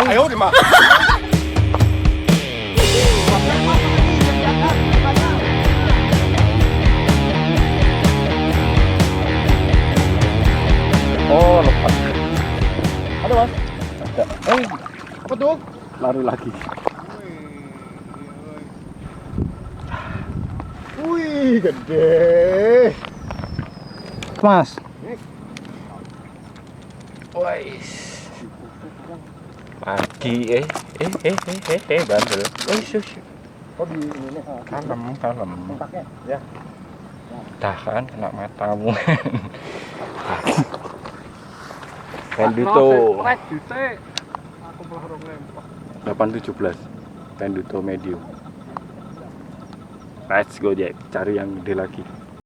Ayo nih, Mak. Oh, lepas. Ada, Mas? Ada. Apa tuh? Lari lagi. Wih, gede. Mas. Wais. Pagi bandel. Wis. Oh, di ini. Kalem. Kontaknya ya. Tahan kena matamu. Penduto. Aku belum lempar. 817. Penduto medium. Let's go, Jack. Cari yang gede lagi.